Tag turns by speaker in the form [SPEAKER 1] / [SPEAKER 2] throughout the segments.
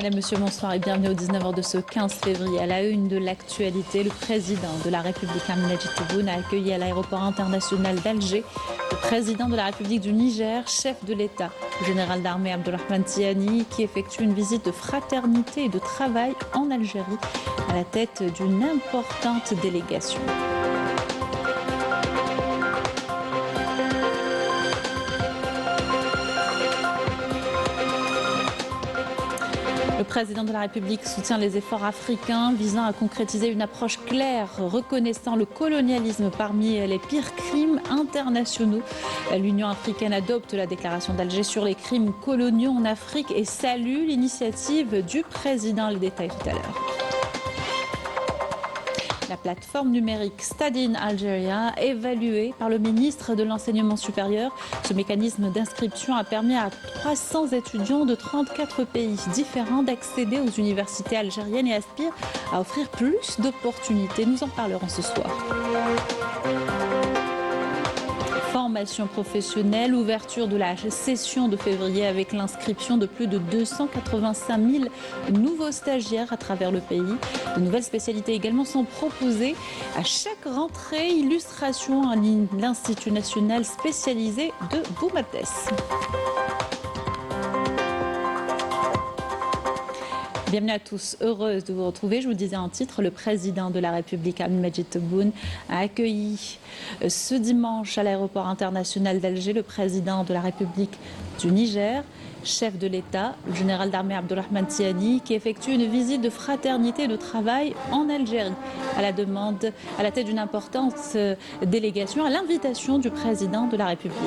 [SPEAKER 1] Madame, Monsieur, bonsoir et bienvenue au 19h de ce 15 février. À la une de l'actualité, le président de la République, Abdelmadjid Tebboune, a accueilli à l'aéroport international d'Alger le président de la République du Niger, chef de l'État, le général d'armée Abdurrahmane Tiani, qui effectue une visite de fraternité et de travail en Algérie à la tête d'une importante délégation. Le président de la République soutient les efforts africains visant à concrétiser une approche claire, reconnaissant le colonialisme parmi les pires crimes internationaux. L'Union africaine adopte la déclaration d'Alger sur les crimes coloniaux en Afrique et salue l'initiative du président. Les détails tout à l'heure. La plateforme numérique Study in Algeria, évaluée par le ministre de l'Enseignement supérieur. Ce mécanisme d'inscription a permis à 300 étudiants de 34 pays différents d'accéder aux universités algériennes et aspire à offrir plus d'opportunités. Nous en parlerons ce soir. Formation professionnelle, ouverture de la session de février avec l'inscription de plus de 285 000 nouveaux stagiaires à travers le pays. De nouvelles spécialités également sont proposées à chaque rentrée. Illustration en ligne, l'Institut national spécialisé de Boumardès. Bienvenue à tous, heureuse de vous retrouver. Je vous disais en titre, le président de la République, Abdelmadjid Tebboune, a accueilli ce dimanche à l'aéroport international d'Alger le président de la République du Niger, chef de l'État, le général d'armée Abdurrahmane Tiani, qui effectue une visite de fraternité et de travail en Algérie, à la tête d'une importante délégation, à l'invitation du président de la République.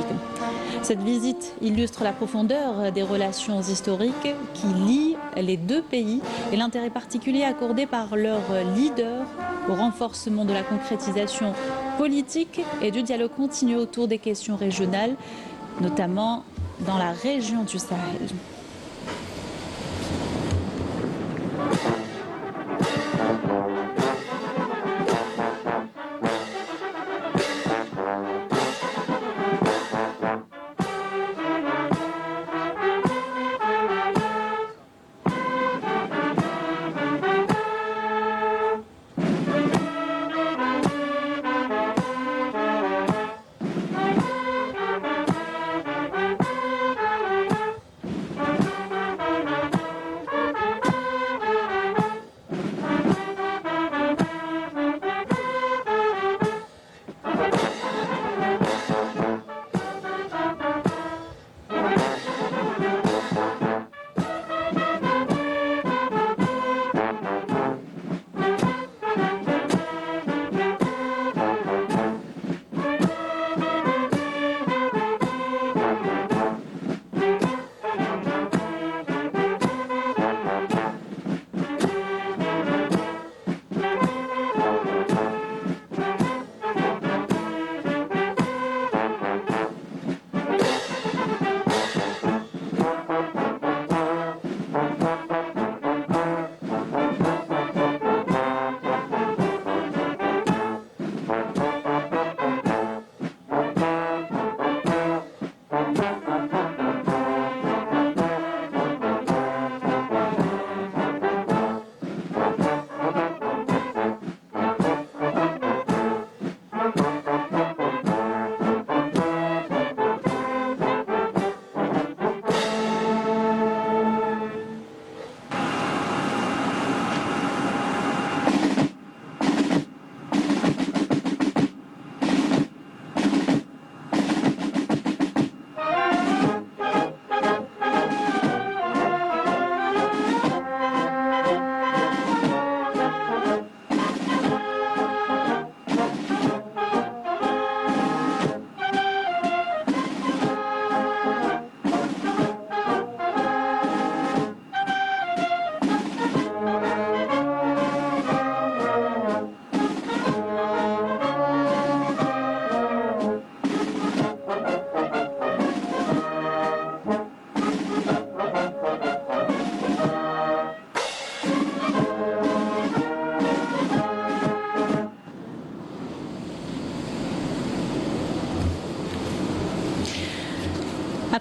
[SPEAKER 1] Cette visite illustre la profondeur des relations historiques qui lient les deux pays et l'intérêt particulier accordé par leurs leaders au renforcement de la concrétisation politique et du dialogue continu autour des questions régionales, notamment dans la région du Sahel.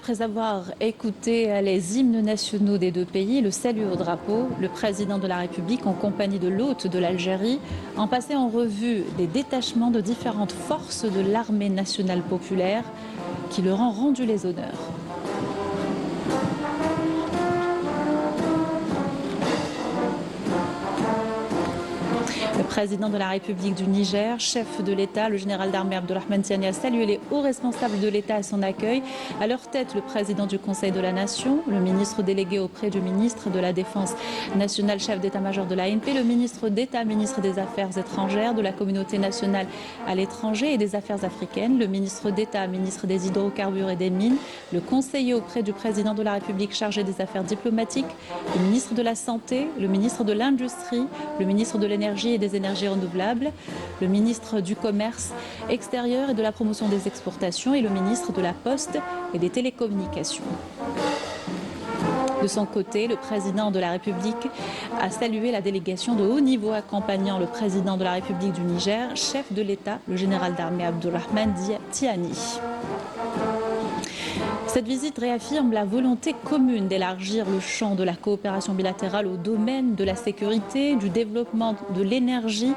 [SPEAKER 1] Après avoir écouté les hymnes nationaux des deux pays, le salut au drapeau, le président de la République, en compagnie de l'hôte de l'Algérie, ont passé en revue des détachements de différentes forces de l'armée nationale populaire qui leur ont rendu les honneurs. Le président de la République du Niger, chef de l'État, le général d'armée Abdurrahman Tiani, a salué les hauts responsables de l'État à son accueil. À leur tête, le président du Conseil de la Nation, le ministre délégué auprès du ministre de la Défense nationale, chef d'état-major de l'ANP, le ministre d'État, ministre des Affaires étrangères, de la communauté nationale à l'étranger et des Affaires africaines, le ministre d'État, ministre des Hydrocarbures et des Mines, le conseiller auprès du président de la République chargé des Affaires diplomatiques, le ministre de la Santé, le ministre de l'Industrie, le ministre de l'Énergie et des énergies renouvelables, le ministre du Commerce extérieur et de la promotion des exportations et le ministre de la Poste et des télécommunications. De son côté, le président de la République a salué la délégation de haut niveau accompagnant le président de la République du Niger, chef de l'État, le général d'armée Abdurrahman Tiani. Cette visite réaffirme la volonté commune d'élargir le champ de la coopération bilatérale au domaine de la sécurité, du développement de l'énergie,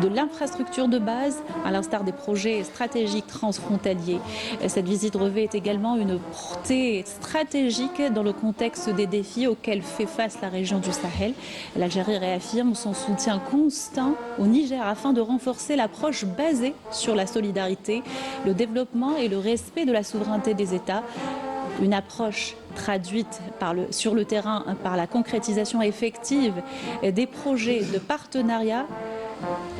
[SPEAKER 1] de l'infrastructure de base, à l'instar des projets stratégiques transfrontaliers. Cette visite revêt également une portée stratégique dans le contexte des défis auxquels fait face la région du Sahel. L'Algérie réaffirme son soutien constant au Niger afin de renforcer l'approche basée sur la solidarité, le développement et le respect de la souveraineté des États. Une approche traduite sur le terrain par la concrétisation effective des projets de partenariat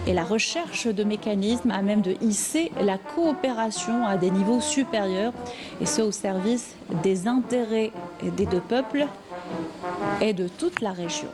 [SPEAKER 1] et la recherche de mécanismes à même de hisser la coopération à des niveaux supérieurs, et ce au service des intérêts des deux peuples et de toute la région.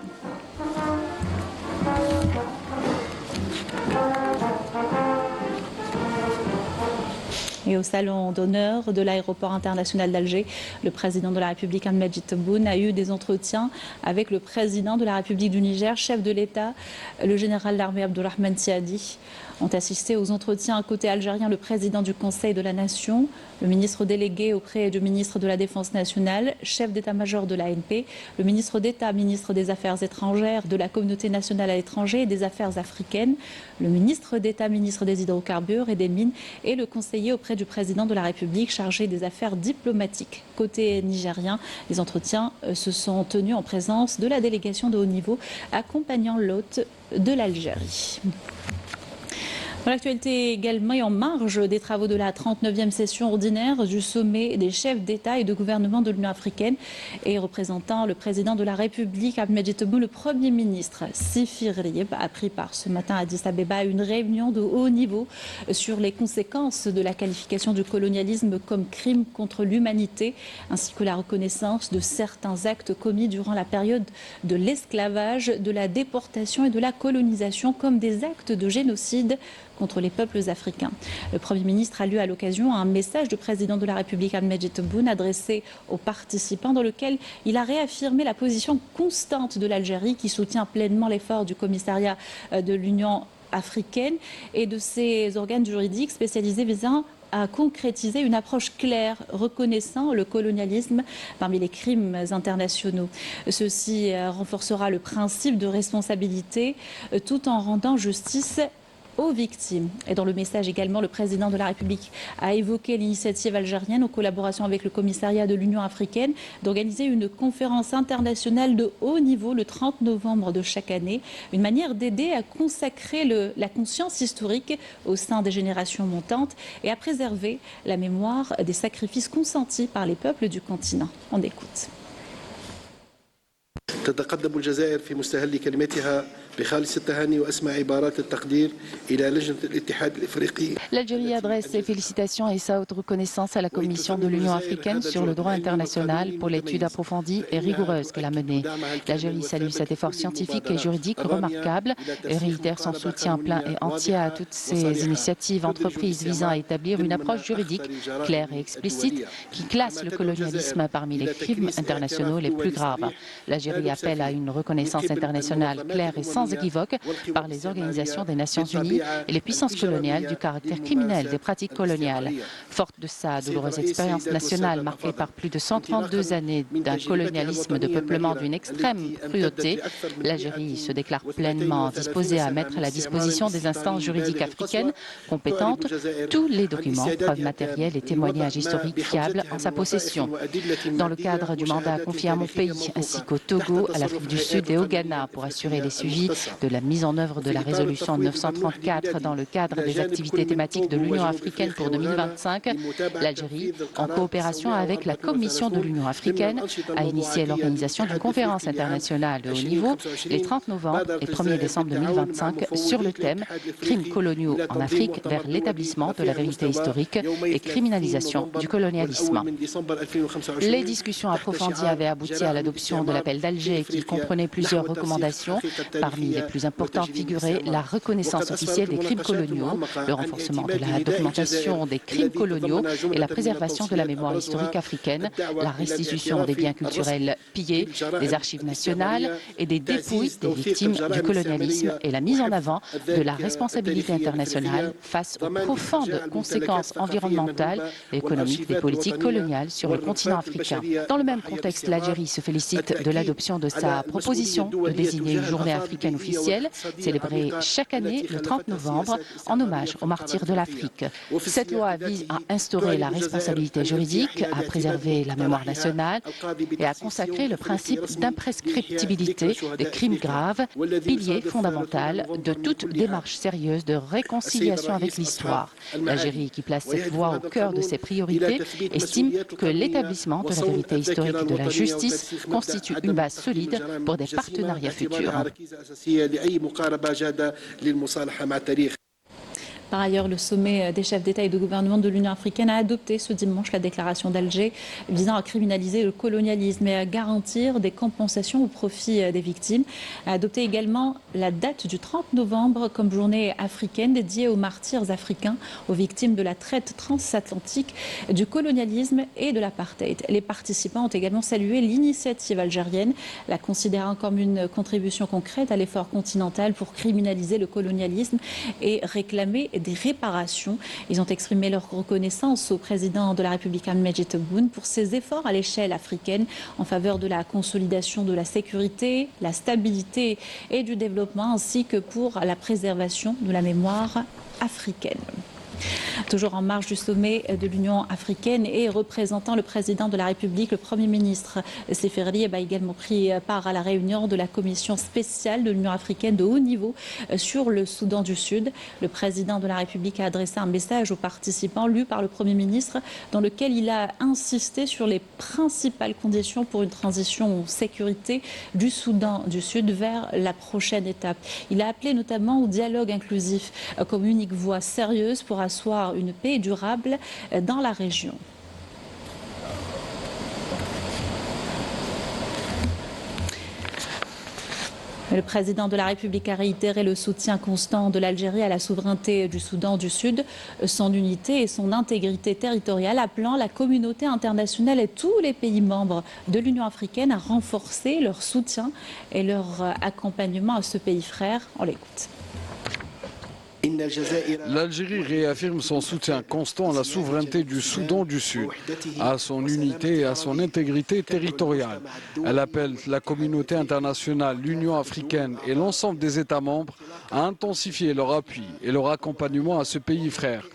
[SPEAKER 1] Et au salon d'honneur de l'aéroport international d'Alger, le président de la République, Ahmed Tebboune, a eu des entretiens avec le président de la République du Niger, chef de l'État, le général d'armée Abdurrahman Tiani. Ont assisté aux entretiens à côté algérien le président du Conseil de la Nation, le ministre délégué auprès du ministre de la Défense nationale, chef d'état-major de l'ANP, le ministre d'État, ministre des Affaires étrangères, de la communauté nationale à l'étranger et des Affaires africaines, le ministre d'État, ministre des Hydrocarbures et des Mines et le conseiller auprès du président de la République chargé des affaires diplomatiques. Côté nigérien, les entretiens se sont tenus en présence de la délégation de haut niveau accompagnant l'hôte de l'Algérie. Dans l'actualité également et en marge des travaux de la 39e session ordinaire du sommet des chefs d'État et de gouvernement de l'Union africaine et représentant le président de la République, Ahmed Tebboune, le Premier ministre, Sifi Rib, a pris part ce matin à Addis Abeba à une réunion de haut niveau sur les conséquences de la qualification du colonialisme comme crime contre l'humanité, ainsi que la reconnaissance de certains actes commis durant la période de l'esclavage, de la déportation et de la colonisation comme des actes de génocide contre les peuples africains. Le Premier ministre a lu à l'occasion un message du président de la République, Ahmed Tebboune, adressé aux participants, dans lequel il a réaffirmé la position constante de l'Algérie qui soutient pleinement l'effort du commissariat de l'Union africaine et de ses organes juridiques spécialisés visant à concrétiser une approche claire reconnaissant le colonialisme parmi les crimes internationaux. Ceci renforcera le principe de responsabilité tout en rendant justice aux victimes. Et dans le message également, le président de la République a évoqué l'initiative algérienne en collaboration avec le commissariat de l'Union africaine d'organiser une conférence internationale de haut niveau le 30 novembre de chaque année, une manière d'aider à consacrer la conscience historique au sein des générations montantes et à préserver la mémoire des sacrifices consentis par les peuples du continent. On écoute.
[SPEAKER 2] تتقدم الجزائر في مستهل كلمتها بخالص التهاني وأسمى عبارات التقدير إلى لجنة الاتحاد الإفريقي.
[SPEAKER 3] L'Algérie adresse ses félicitations et sa haute reconnaissance à la Commission de l'Union africaine sur le droit international pour l'étude approfondie et rigoureuse qu'elle a menée. L'Algérie salue cet effort scientifique et juridique remarquable et réitère son soutien plein et entier à toutes ces initiatives entreprises visant à établir une approche juridique claire et explicite qui classe le colonialisme parmi les crimes internationaux les plus graves. L'Algérie l'Algérie appelle à une reconnaissance internationale claire et sans équivoque par les organisations des Nations Unies et les puissances coloniales du caractère criminel des pratiques coloniales. Forte de sa douloureuse expérience nationale marquée par plus de 132 années d'un colonialisme de peuplement d'une extrême cruauté, l'Algérie se déclare pleinement disposée à mettre à la disposition des instances juridiques africaines compétentes tous les documents, preuves matérielles et témoignages historiques fiables en sa possession. Dans le cadre du mandat confié à mon pays, ainsi qu'au Togo, à l'Afrique du Sud et au Ghana, pour assurer les suivis de la mise en œuvre de la résolution 934 dans le cadre des activités thématiques de l'Union africaine pour 2025, l'Algérie, en coopération avec la Commission de l'Union africaine, a initié l'organisation d'une conférence internationale de haut niveau les 30 novembre et 1er décembre 2025 sur le thème « Crimes coloniaux en Afrique vers l'établissement de la vérité historique et criminalisation du colonialisme ». Les discussions approfondies avaient abouti à l'adoption de l'appel d'Alger qui comprenait plusieurs recommandations. Parmi les plus importantes figuraient la reconnaissance officielle des crimes coloniaux, le renforcement de la documentation des crimes coloniaux et la préservation de la mémoire historique africaine, la restitution des biens culturels pillés, des archives nationales et des dépouilles des victimes du colonialisme et la mise en avant de la responsabilité internationale face aux profondes conséquences environnementales et économiques des politiques coloniales sur le continent africain. Dans le même contexte, l'Algérie se félicite de l'adoption de sa proposition de désigner une journée africaine officielle, célébrée chaque année le 30 novembre, en hommage aux martyrs de l'Afrique. Cette loi vise à instaurer la responsabilité juridique, à préserver la mémoire nationale et à consacrer le principe d'imprescriptibilité des crimes graves, pilier fondamental de toute démarche sérieuse de réconciliation avec l'histoire. L'Algérie, qui place cette voie au cœur de ses priorités, estime que l'établissement de la vérité historique et de la justice constitue une base solide pour des partenariats futurs.
[SPEAKER 1] Par ailleurs, le sommet des chefs d'État et de gouvernement de l'Union africaine a adopté ce dimanche la déclaration d'Alger visant à criminaliser le colonialisme et à garantir des compensations au profit des victimes. A adopté également la date du 30 novembre comme journée africaine dédiée aux martyrs africains, aux victimes de la traite transatlantique, du colonialisme et de l'apartheid. Les participants ont également salué l'initiative algérienne, la considérant comme une contribution concrète à l'effort continental pour criminaliser le colonialisme et réclamer des réparations. Ils ont exprimé leur reconnaissance au président de la République Ahmed Tebboune pour ses efforts à l'échelle africaine en faveur de la consolidation de la sécurité, la stabilité et du développement, ainsi que pour la préservation de la mémoire africaine. Toujours en marge du sommet de l'Union africaine et représentant le président de la République, le Premier ministre Seferli a également pris part à la réunion de la commission spéciale de l'Union africaine de haut niveau sur le Soudan du Sud. Le président de la République a adressé un message aux participants lu par le Premier ministre dans lequel il a insisté sur les principales conditions pour une transition en sécurité du Soudan du Sud vers la prochaine étape. Il a appelé notamment au dialogue inclusif comme unique voie sérieuse pour asseoir une paix durable dans la région. Le président de la République a réitéré le soutien constant de l'Algérie à la souveraineté du Soudan du Sud, son unité et son intégrité territoriale, appelant la communauté internationale et tous les pays membres de l'Union africaine à renforcer leur soutien et leur accompagnement à ce pays frère. On l'écoute.
[SPEAKER 4] L'Algérie réaffirme son soutien constant à la souveraineté du Soudan du Sud, à son unité et à son intégrité territoriale. Elle appelle la communauté internationale, l'Union africaine et l'ensemble des États membres à intensifier leur appui et leur accompagnement à ce pays frère.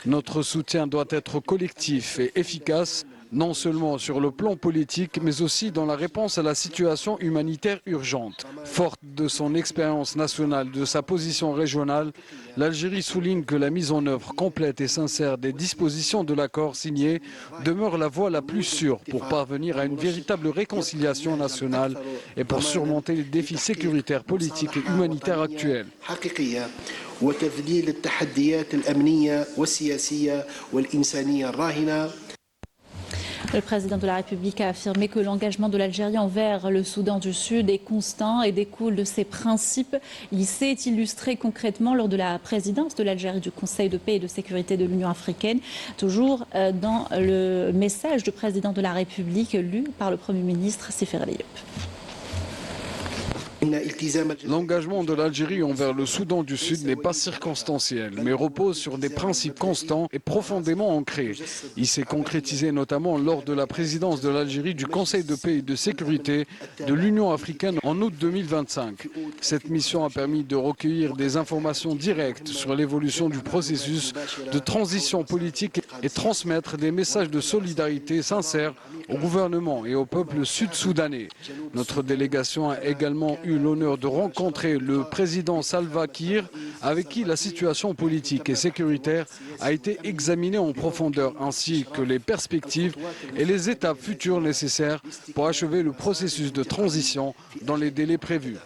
[SPEAKER 4] Notre soutien doit être collectif et efficace, non seulement sur le plan politique, mais aussi dans la réponse à la situation humanitaire urgente. Forte de son expérience nationale, de sa position régionale, l'Algérie souligne que la mise en œuvre complète et sincère des dispositions de l'accord signé demeure la voie la plus sûre pour parvenir à une véritable réconciliation nationale et pour surmonter les défis sécuritaires, politiques et humanitaires actuels.
[SPEAKER 1] Le président de la République a affirmé que l'engagement de l'Algérie envers le Soudan du Sud est constant et découle de ses principes. Il s'est illustré concrètement lors de la présidence de l'Algérie du Conseil de paix et de sécurité de l'Union africaine, toujours dans le message du président de la République lu par le Premier ministre Seferli.
[SPEAKER 4] L'engagement de l'Algérie envers le Soudan du Sud n'est pas circonstanciel, mais repose sur des principes constants et profondément ancrés. Il s'est concrétisé notamment lors de la présidence de l'Algérie du Conseil de paix et de sécurité de l'Union africaine en août 2025. Cette mission a permis de recueillir des informations directes sur l'évolution du processus de transition politique et transmettre des messages de solidarité sincères au gouvernement et au peuple sud-soudanais. Notre délégation a également eu l'honneur de rencontrer le président Salva Kiir, avec qui la situation politique et sécuritaire a été examinée en profondeur, ainsi que les perspectives et les étapes futures nécessaires pour achever le processus de transition dans les délais prévus.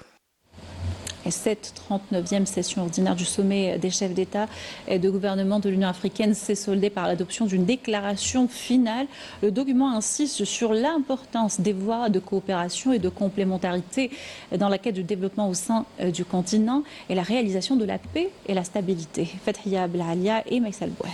[SPEAKER 1] Et cette 39e session ordinaire du sommet des chefs d'État et de gouvernement de l'Union africaine s'est soldée par l'adoption d'une déclaration finale. Le document insiste sur l'importance des voies de coopération et de complémentarité dans la quête du développement au sein du continent et la réalisation de la paix et la stabilité. Fathia Blalia et Maïsal Bouel.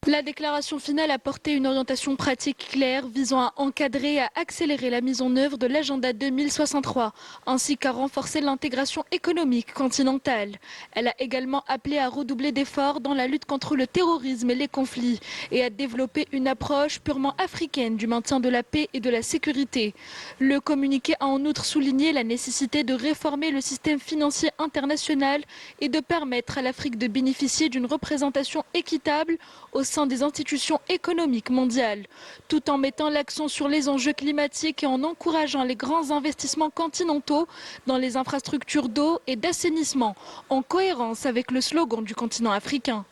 [SPEAKER 5] La déclaration finale a porté une orientation pratique claire visant à encadrer et à accélérer la mise en œuvre de l'agenda 2063, ainsi qu'à renforcer l'intégration économique continentale. Elle a également appelé à redoubler d'efforts dans la lutte contre le terrorisme et les conflits et à développer une approche purement africaine du maintien de la paix et de la sécurité. Le communiqué a en outre souligné la nécessité de réformer le système financier international et de permettre à l'Afrique de bénéficier d'une représentation équitable au sein des institutions économiques mondiales, tout en mettant l'accent sur les enjeux climatiques et en encourageant les grands investissements continentaux dans les infrastructures d'eau et d'assainissement, en cohérence avec le slogan du continent africain.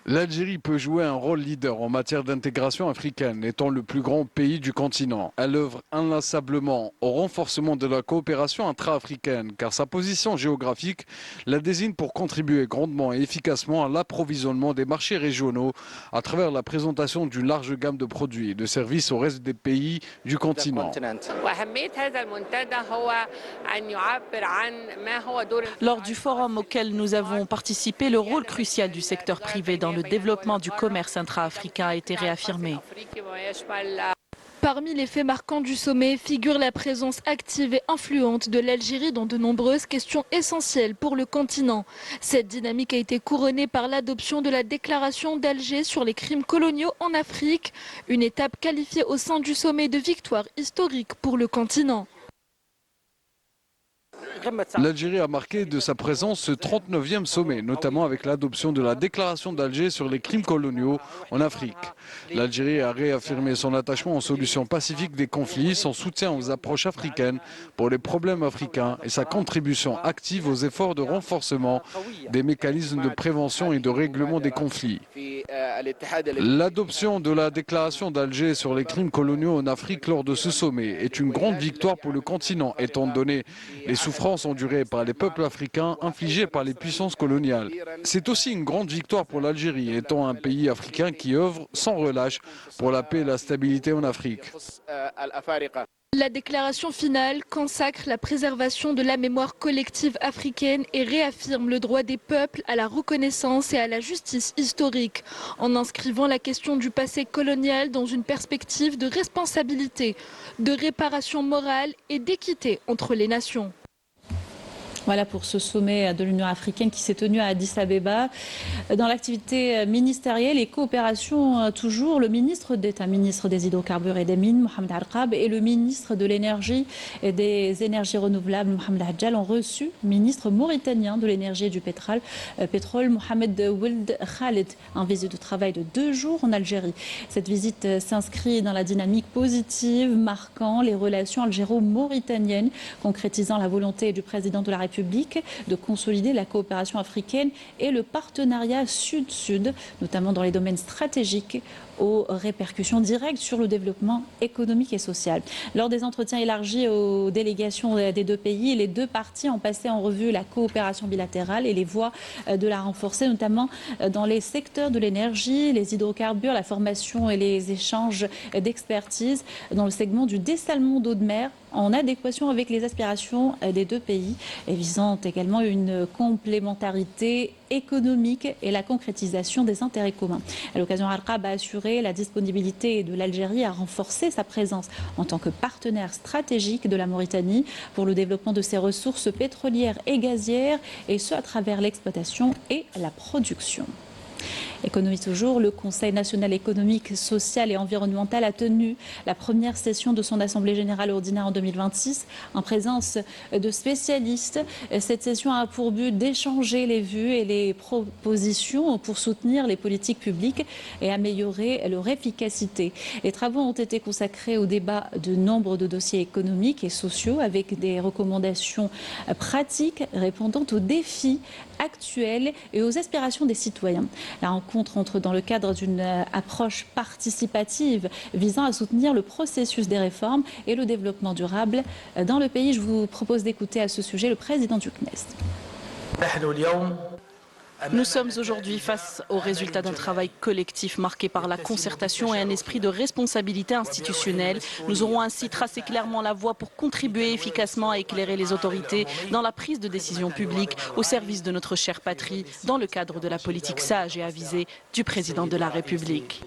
[SPEAKER 4] L'Algérie peut jouer un rôle leader en matière d'intégration africaine, étant le plus grand pays du continent. Elle œuvre inlassablement au renforcement de la coopération intra-africaine, car sa position géographique la désigne pour contribuer grandement et efficacement à l'approvisionnement des marchés régionaux à travers la présentation d'une large gamme de produits et de services au reste des pays du continent.
[SPEAKER 6] Lors du forum auquel nous avons participé, le rôle crucial du secteur privé dans le développement du commerce intra-africain a été réaffirmé.
[SPEAKER 5] Parmi les faits marquants du sommet figure la présence active et influente de l'Algérie dans de nombreuses questions essentielles pour le continent. Cette dynamique a été couronnée par l'adoption de la déclaration d'Alger sur les crimes coloniaux en Afrique, une étape qualifiée au sein du sommet de victoire historique pour le continent.
[SPEAKER 4] L'Algérie a marqué de sa présence ce 39e sommet, notamment avec l'adoption de la déclaration d'Alger sur les crimes coloniaux en Afrique. L'Algérie a réaffirmé son attachement aux solutions pacifiques des conflits, son soutien aux approches africaines pour les problèmes africains et sa contribution active aux efforts de renforcement des mécanismes de prévention et de règlement des conflits. L'adoption de la déclaration d'Alger sur les crimes coloniaux en Afrique lors de ce sommet est une grande victoire pour le continent, étant donné les souffrances endurées par les peuples africains infligées par les puissances coloniales. C'est aussi une grande victoire pour l'Algérie, étant un pays africain qui œuvre sans relâche pour la paix et la stabilité en Afrique.
[SPEAKER 5] La déclaration finale consacre la préservation de la mémoire collective africaine et réaffirme le droit des peuples à la reconnaissance et à la justice historique, en inscrivant la question du passé colonial dans une perspective de responsabilité, de réparation morale et d'équité entre les nations.
[SPEAKER 1] Voilà pour ce sommet de l'Union africaine qui s'est tenu à Addis Abeba. Dans l'activité ministérielle et coopération toujours, le ministre d'État, ministre des hydrocarbures et des mines, Mohamed Arqab, et le ministre de l'énergie et des énergies renouvelables, Mohamed Hadjal, ont reçu le ministre mauritanien de l'énergie et du pétrole, Mohamed Ould Khaled, en visite de travail de 2 jours en Algérie. Cette visite s'inscrit dans la dynamique positive, marquant les relations algéro-mauritaniennes, concrétisant la volonté du président de la République de consolider la coopération africaine et le partenariat sud-sud, notamment dans les domaines stratégiques aux répercussions directes sur le développement économique et social. Lors des entretiens élargis aux délégations des 2 pays, les 2 parties ont passé en revue la coopération bilatérale et les voies de la renforcer, notamment dans les secteurs de l'énergie, les hydrocarbures, la formation et les échanges d'expertise dans le segment du dessalement d'eau de mer, en adéquation avec les aspirations des 2 pays et visant également une complémentarité économique et la concrétisation des intérêts communs. À l'occasion, Arqab a assuré la disponibilité de l'Algérie à renforcer sa présence en tant que partenaire stratégique de la Mauritanie pour le développement de ses ressources pétrolières et gazières, et ce à travers l'exploitation et la production. Économie toujours, le Conseil national économique, social et environnemental a tenu la première session de son Assemblée générale ordinaire en 2026 en présence de spécialistes. Cette session a pour but d'échanger les vues et les propositions pour soutenir les politiques publiques et améliorer leur efficacité. Les travaux ont été consacrés au débat de nombre de dossiers économiques et sociaux avec des recommandations pratiques répondant aux défis actuels et aux aspirations des citoyens. La rencontre entre dans le cadre d'une approche participative visant à soutenir le processus des réformes et le développement durable dans le pays. Je vous propose d'écouter à ce sujet le président du CNES.
[SPEAKER 6] Nous sommes aujourd'hui face aux résultats d'un travail collectif marqué par la concertation et un esprit de responsabilité institutionnelle. Nous aurons ainsi tracé clairement la voie pour contribuer efficacement à éclairer les autorités dans la prise de décisions publiques au service de notre chère patrie dans le cadre de la politique sage et avisée du président de la République.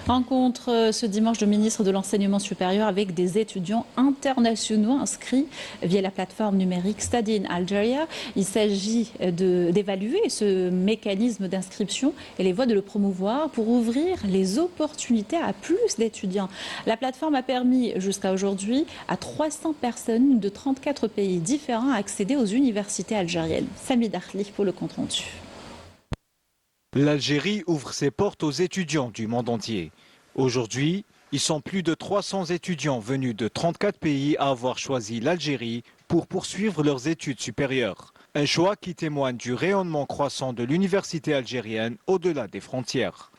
[SPEAKER 1] Rencontre ce dimanche de ministre de l'Enseignement supérieur avec des étudiants internationaux inscrits via la plateforme numérique Study in Algeria. Il s'agit d'évaluer ce mécanisme d'inscription et les voies de le promouvoir pour ouvrir les opportunités à plus d'étudiants. La plateforme a permis jusqu'à aujourd'hui à 300 personnes de 34 pays différents à accéder aux universités algériennes. Sami Dakhli pour le compte-rendu.
[SPEAKER 7] L'Algérie ouvre ses portes aux étudiants du monde entier. Aujourd'hui, ils sont plus de 300 étudiants venus de 34 pays à avoir choisi l'Algérie pour poursuivre leurs études supérieures. Un choix qui témoigne du rayonnement croissant de l'université algérienne au-delà des frontières.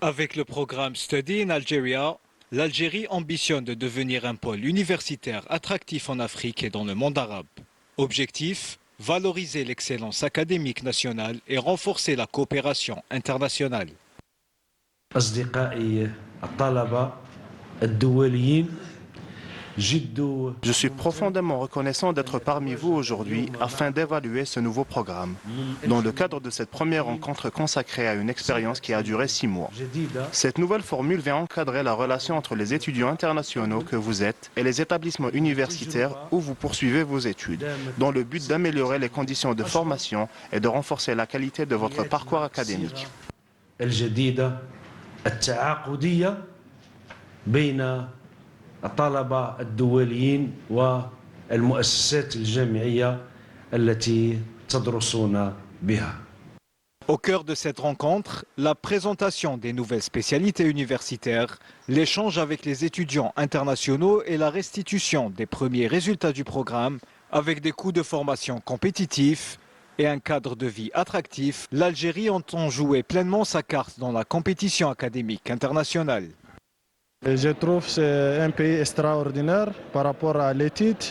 [SPEAKER 7] Avec le programme Study in Algeria, l'Algérie ambitionne de devenir un pôle universitaire attractif en Afrique et dans le monde arabe. Objectif : valoriser l'excellence académique nationale et renforcer la coopération internationale.
[SPEAKER 8] Je suis profondément reconnaissant d'être parmi vous aujourd'hui afin d'évaluer ce nouveau programme, dans le cadre de cette première rencontre consacrée à une expérience qui a duré 6 mois. Cette nouvelle formule vient encadrer la relation entre les étudiants internationaux que vous êtes et les établissements universitaires où vous poursuivez vos études, dans le but d'améliorer les conditions de formation et de renforcer la qualité de votre parcours académique.
[SPEAKER 9] الطلبة الدوليين والمؤسسات الجامعية التي تدرسون بها.
[SPEAKER 7] Au cœur de cette rencontre, la présentation des nouvelles spécialités universitaires, l'échange avec les étudiants internationaux et la restitution des premiers résultats du programme avec des coûts de formation compétitifs et un cadre de vie attractif. L'Algérie entend jouer pleinement sa carte dans la compétition académique internationale.
[SPEAKER 10] Je trouve que c'est un pays extraordinaire par rapport à l'étude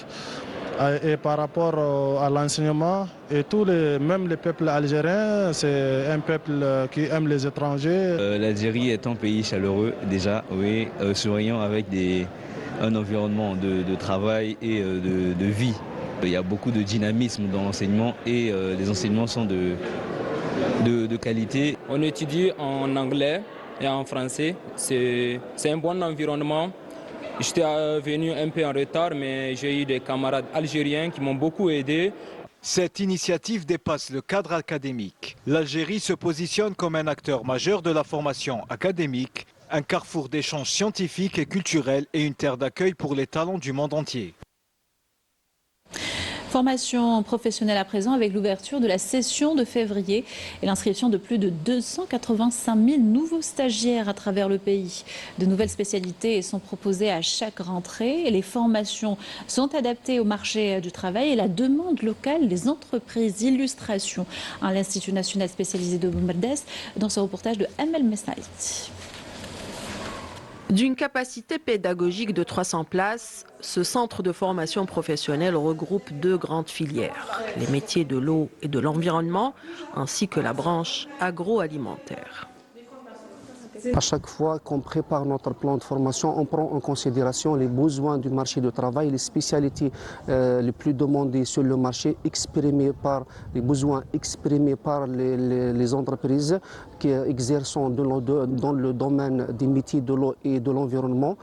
[SPEAKER 10] et par rapport à l'enseignement. Et même les peuples algériens, c'est un peuple qui aime les étrangers.
[SPEAKER 11] L'Algérie est un pays chaleureux déjà, oui, souriant avec un environnement de travail et de vie. Il y a beaucoup de dynamisme dans l'enseignement et les enseignements sont de qualité.
[SPEAKER 12] On étudie en anglais et en français. C'est un bon environnement. J'étais venu un peu en retard, mais j'ai eu des camarades algériens qui m'ont beaucoup aidé.
[SPEAKER 7] Cette initiative dépasse le cadre académique. L'Algérie se positionne comme un acteur majeur de la formation académique, un carrefour d'échanges scientifiques et culturels et une terre d'accueil pour les talents du monde entier.
[SPEAKER 1] Formation professionnelle à présent avec l'ouverture de la session de février et l'inscription de plus de 285 000 nouveaux stagiaires à travers le pays. De nouvelles spécialités sont proposées à chaque rentrée. Les formations sont adaptées au marché du travail et la demande locale des entreprises. Illustration à l'Institut national spécialisé de Boumerdès dans ce reportage de Amel Messaït.
[SPEAKER 13] D'une capacité pédagogique de 300 places, ce centre de formation professionnelle regroupe 2 grandes filières, les métiers de l'eau et de l'environnement, ainsi que la branche agroalimentaire.
[SPEAKER 14] À chaque fois qu'on prépare notre plan de formation, on prend en considération les besoins du marché du travail, les spécialités les plus demandées sur le marché, les besoins exprimés par les entreprises qui exercent dans le domaine des métiers de l'eau et de l'environnement.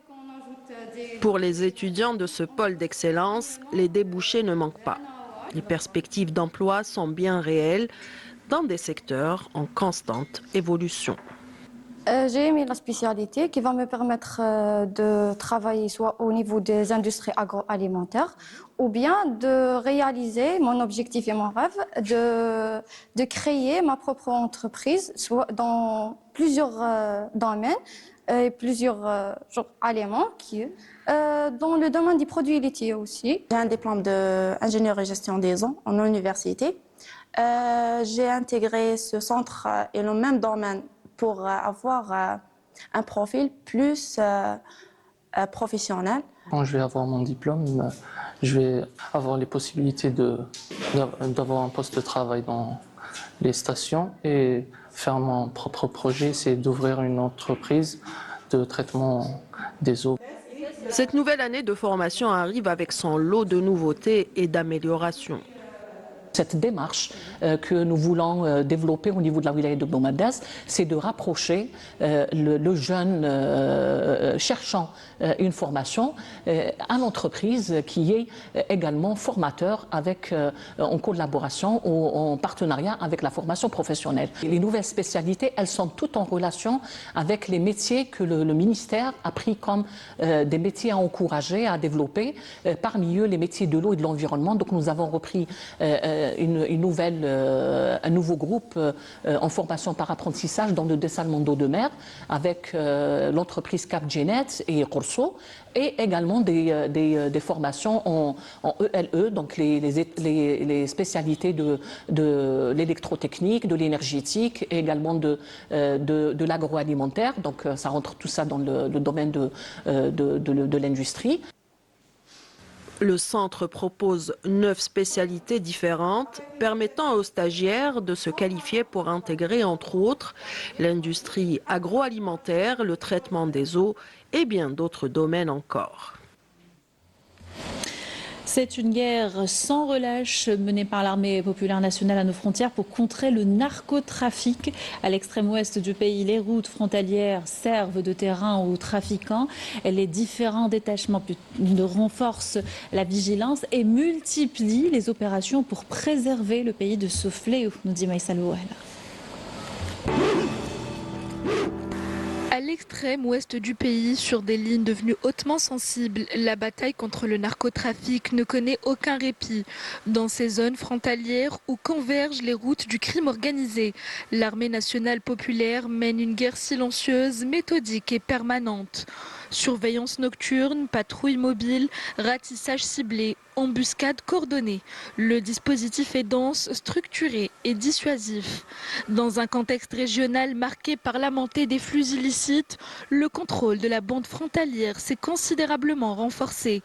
[SPEAKER 13] Pour les étudiants de ce pôle d'excellence, les débouchés ne manquent pas. Les perspectives d'emploi sont bien réelles dans des secteurs en constante évolution.
[SPEAKER 15] J'ai aimé la spécialité qui va me permettre de travailler soit au niveau des industries agroalimentaires ou bien de réaliser mon objectif et mon rêve de créer ma propre entreprise soit dans plusieurs domaines et plusieurs éléments dans le domaine des produits laitiers aussi.
[SPEAKER 16] J'ai un diplôme d'ingénieur et gestion des eaux en université. J'ai intégré ce centre et le même domaine pour avoir un profil plus professionnel.
[SPEAKER 17] Quand je vais avoir mon diplôme, je vais avoir les possibilités d'avoir un poste de travail dans les stations et faire mon propre projet, c'est d'ouvrir une entreprise de traitement des eaux.
[SPEAKER 13] Cette nouvelle année de formation arrive avec son lot de nouveautés et d'améliorations.
[SPEAKER 18] Cette démarche que nous voulons développer au niveau de la wilaya de Boumardaz, c'est de rapprocher le jeune cherchant une formation à l'entreprise qui est également formateur en collaboration ou en partenariat avec la formation professionnelle. Les nouvelles spécialités, elles sont toutes en relation avec les métiers que le ministère a pris comme des métiers à encourager, à développer, parmi eux les métiers de l'eau et de l'environnement. Donc nous avons repris un nouveau groupe en formation par apprentissage dans le dessalement d'eau de mer avec l'entreprise Capgenet et Corso et également des formations en ELE, donc les spécialités de l'électrotechnique, de l'énergétique et également de l'agroalimentaire. Donc ça rentre tout ça dans le domaine de l'industrie.
[SPEAKER 13] Le centre propose 9 spécialités différentes permettant aux stagiaires de se qualifier pour intégrer entre autres l'industrie agroalimentaire, le traitement des eaux et bien d'autres domaines encore.
[SPEAKER 1] C'est une guerre sans relâche menée par l'armée populaire nationale à nos frontières pour contrer le narcotrafic. À l'extrême ouest du pays, les routes frontalières servent de terrain aux trafiquants. Les différents détachements renforcent la vigilance et multiplient les opérations pour préserver le pays de ce fléau, nous dit Maïssa Louel.
[SPEAKER 5] À l'extrême ouest du pays, sur des lignes devenues hautement sensibles, la bataille contre le narcotrafic ne connaît aucun répit. Dans ces zones frontalières où convergent les routes du crime organisé, l'armée nationale populaire mène une guerre silencieuse, méthodique et permanente. Surveillance nocturne, patrouille mobile, ratissage ciblé, embuscade coordonnée. Le dispositif est dense, structuré et dissuasif. Dans un contexte régional marqué par la montée des flux illicites, le contrôle de la bande frontalière s'est considérablement renforcé.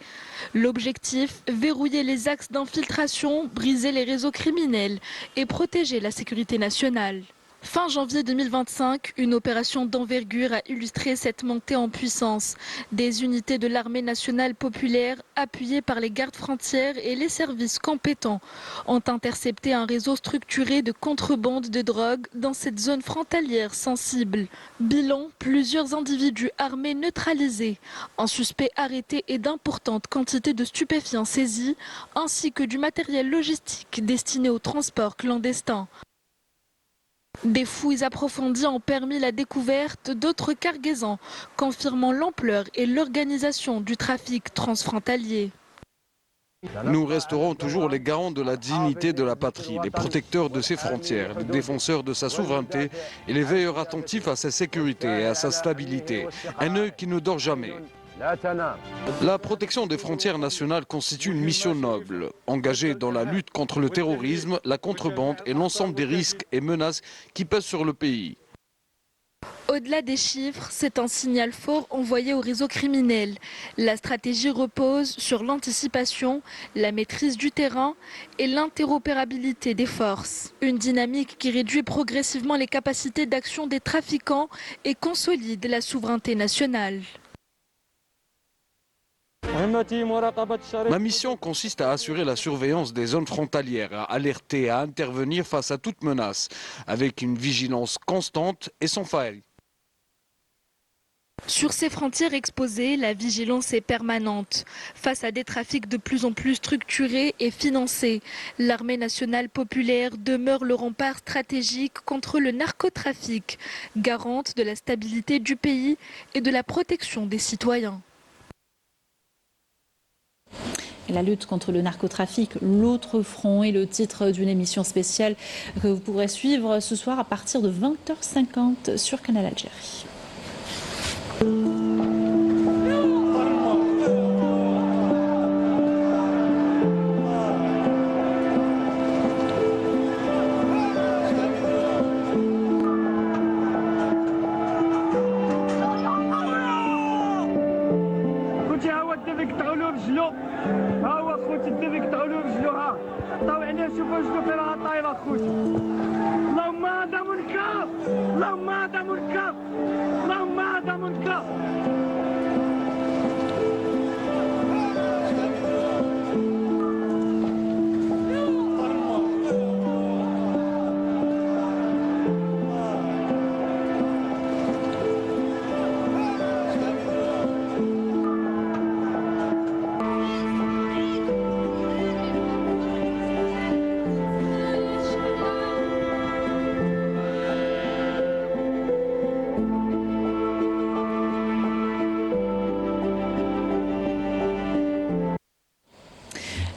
[SPEAKER 5] L'objectif, verrouiller les axes d'infiltration, briser les réseaux criminels et protéger la sécurité nationale. Fin janvier 2025, une opération d'envergure a illustré cette montée en puissance. Des unités de l'armée nationale populaire, appuyées par les gardes frontières et les services compétents, ont intercepté un réseau structuré de contrebande de drogue dans cette zone frontalière sensible. Bilan, plusieurs individus armés neutralisés, un suspect arrêté et d'importantes quantités de stupéfiants saisis, ainsi que du matériel logistique destiné au transport clandestin. Des fouilles approfondies ont permis la découverte d'autres cargaisons, confirmant l'ampleur et l'organisation du trafic transfrontalier.
[SPEAKER 4] Nous resterons toujours les garants de la dignité de la patrie, les protecteurs de ses frontières, les défenseurs de sa souveraineté et les veilleurs attentifs à sa sécurité et à sa stabilité. Un œil qui ne dort jamais. La protection des frontières nationales constitue une mission noble, engagée dans la lutte contre le terrorisme, la contrebande et l'ensemble des risques et menaces qui pèsent sur le pays.
[SPEAKER 5] Au-delà des chiffres, c'est un signal fort envoyé au réseau criminel. La stratégie repose sur l'anticipation, la maîtrise du terrain et l'interopérabilité des forces. Une dynamique qui réduit progressivement les capacités d'action des trafiquants et consolide la souveraineté nationale.
[SPEAKER 4] Ma mission consiste à assurer la surveillance des zones frontalières, à alerter et à intervenir face à toute menace, avec une vigilance constante et sans faille.
[SPEAKER 5] Sur ces frontières exposées, la vigilance est permanente. Face à des trafics de plus en plus structurés et financés, l'armée nationale populaire demeure le rempart stratégique contre le narcotrafic, garante de la stabilité du pays et de la protection des citoyens.
[SPEAKER 1] Et la lutte contre le narcotrafic, l'autre front, est le titre d'une émission spéciale que vous pourrez suivre ce soir à partir de 20h50 sur Canal Algérie.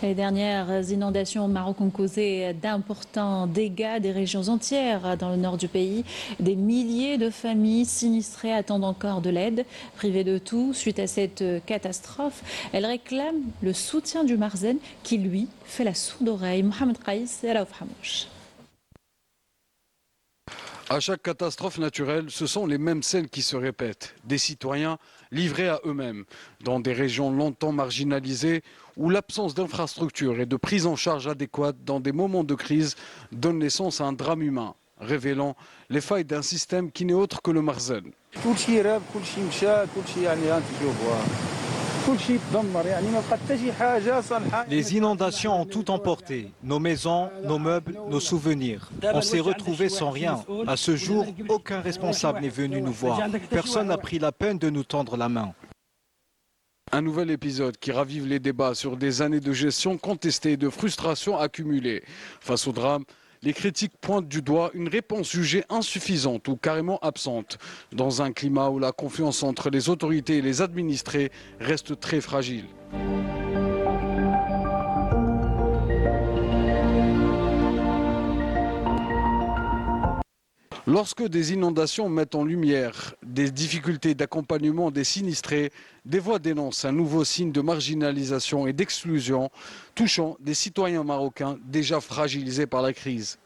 [SPEAKER 1] Les dernières inondations au Maroc ont causé d'importants dégâts des régions entières dans le nord du pays. Des milliers de familles sinistrées attendent encore de l'aide. Privées de tout suite à cette catastrophe, elles réclament le soutien du Marzen qui, lui, fait la sourde oreille. Mohamed Qaïs et Raouf Hamouche.
[SPEAKER 4] À chaque catastrophe naturelle, ce sont les mêmes scènes qui se répètent. Des citoyens livrés à eux-mêmes, dans des régions longtemps marginalisées où l'absence d'infrastructures et de prise en charge adéquate dans des moments de crise donne naissance à un drame humain, révélant les failles d'un système qui n'est autre que le Marzen.
[SPEAKER 7] Les inondations ont tout emporté, nos maisons, nos meubles, nos souvenirs. On s'est retrouvés sans rien. À ce jour, aucun responsable n'est venu nous voir. Personne n'a pris la peine de nous tendre la main.
[SPEAKER 4] Un nouvel épisode qui ravive les débats sur des années de gestion contestée et de frustration accumulée. Face au drame, les critiques pointent du doigt une réponse jugée insuffisante ou carrément absente, dans un climat où la confiance entre les autorités et les administrés reste très fragile. Lorsque des inondations mettent en lumière des difficultés d'accompagnement des sinistrés, des voix dénoncent un nouveau signe de marginalisation et d'exclusion touchant des citoyens marocains déjà fragilisés par la crise.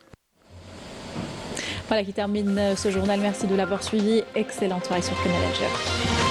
[SPEAKER 1] Voilà qui termine ce journal. Merci de l'avoir suivi. Excellente soirée sur Canal Algérie.